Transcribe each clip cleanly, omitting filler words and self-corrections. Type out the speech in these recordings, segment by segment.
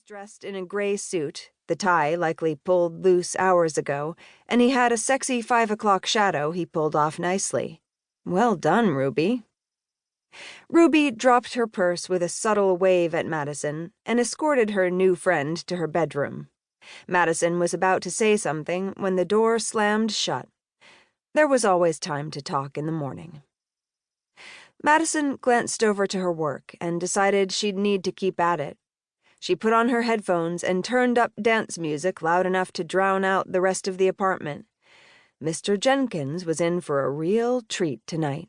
dressed in a gray suit, the tie likely pulled loose hours ago, and he had a sexy 5 o'clock shadow he pulled off nicely. Well done, Ruby. Ruby dropped her purse with a subtle wave at Madison and escorted her new friend to her bedroom. Madison was about to say something when the door slammed shut. There was always time to talk in the morning. Madison glanced over to her work and decided she'd need to keep at it. She put on her headphones and turned up dance music loud enough to drown out the rest of the apartment. Mr. Jenkins was in for a real treat tonight.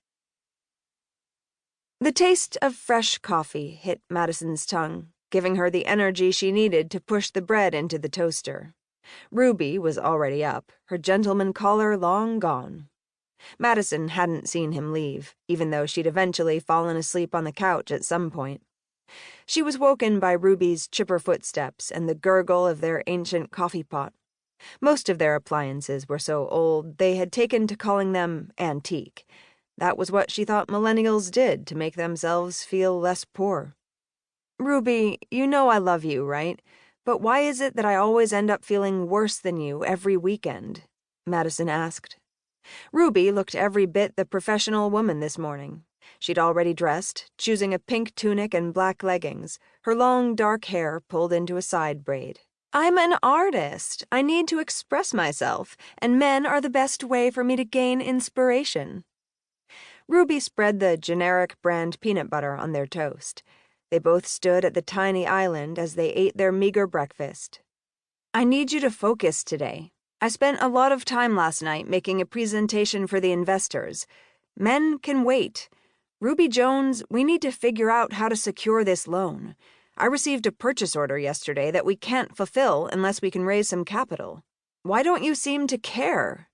The taste of fresh coffee hit Madison's tongue, giving her the energy she needed to push the bread into the toaster. Ruby was already up, her gentleman caller long gone. Madison hadn't seen him leave, even though she'd eventually fallen asleep on the couch at some point. She was woken by Ruby's chipper footsteps and the gurgle of their ancient coffee pot. Most of their appliances were so old they had taken to calling them antique. That was what she thought millennials did to make themselves feel less poor. "Ruby, you know I love you, right? But why is it that I always end up feeling worse than you every weekend?" Madison asked. Ruby looked every bit the professional woman this morning. She'd already dressed, choosing a pink tunic and black leggings, her long dark hair pulled into a side braid. "I'm an artist. I need to express myself, and men are the best way for me to gain inspiration." Ruby spread the generic brand peanut butter on their toast. They both stood at the tiny island as they ate their meager breakfast. "I need you to focus today. I spent a lot of time last night making a presentation for the investors. Men can wait. Ruby Jones, we need to figure out how to secure this loan. I received a purchase order yesterday that we can't fulfill unless we can raise some capital. Why don't you seem to care?"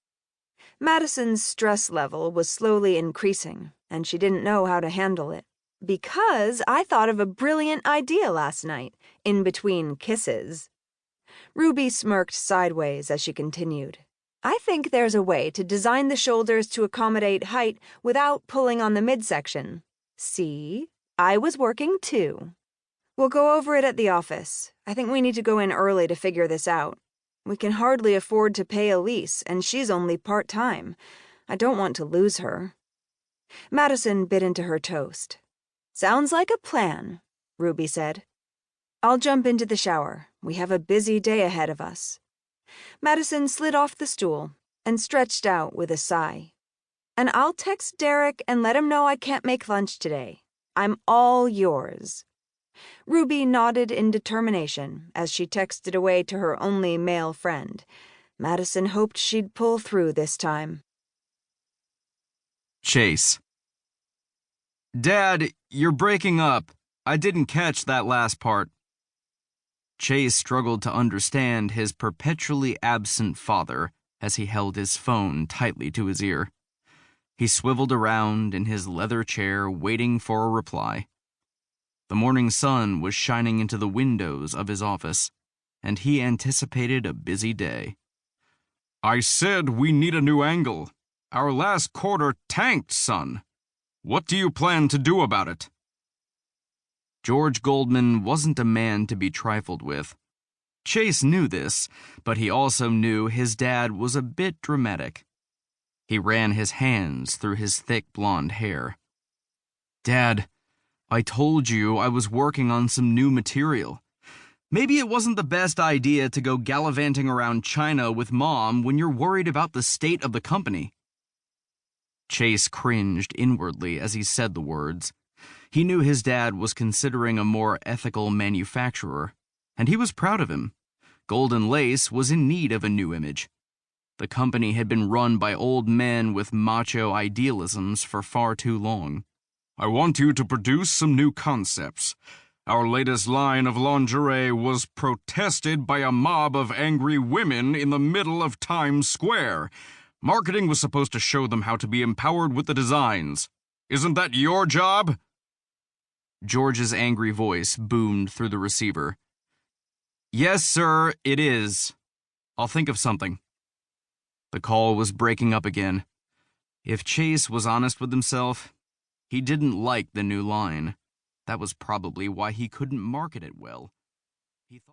Madison's stress level was slowly increasing, and she didn't know how to handle it. "Because I thought of a brilliant idea last night, in between kisses." Ruby smirked sideways as she continued. "I think there's a way to design the shoulders to accommodate height without pulling on the midsection. See? I was working too. We'll go over it at the office. I think we need to go in early to figure this out. We can hardly afford to pay a lease, and she's only part-time. I don't want to lose her." Madison bit into her toast. "Sounds like a plan," Ruby said. "I'll jump into the shower. We have a busy day ahead of us." Madison slid off the stool and stretched out with a sigh. "And I'll text Derek and let him know I can't make lunch today. I'm all yours." Ruby nodded in determination as she texted away to her only male friend. Madison hoped she'd pull through this time. Chase. "Dad, you're breaking up. I didn't catch that last part." Chase struggled to understand his perpetually absent father as he held his phone tightly to his ear. He swiveled around in his leather chair waiting for a reply. The morning sun was shining into the windows of his office, and he anticipated a busy day. "I said we need a new angle. Our last quarter tanked, son. What do you plan to do about it?" George Goldman wasn't a man to be trifled with. Chase knew this, but he also knew his dad was a bit dramatic. He ran his hands through his thick blonde hair. "Dad, I told you I was working on some new material. Maybe it wasn't the best idea to go gallivanting around China with Mom when you're worried about the state of the company." Chase cringed inwardly as he said the words. He knew his dad was considering a more ethical manufacturer, and he was proud of him. Golden Lace was in need of a new image. The company had been run by old men with macho idealisms for far too long. "I want you to produce some new concepts. Our latest line of lingerie was protested by a mob of angry women in the middle of Times Square. Marketing was supposed to show them how to be empowered with the designs. Isn't that your job?" George's angry voice boomed through the receiver. "Yes, sir, it is. I'll think of something." The call was breaking up again. If Chase was honest with himself, he didn't like the new line. That was probably why he couldn't market it well.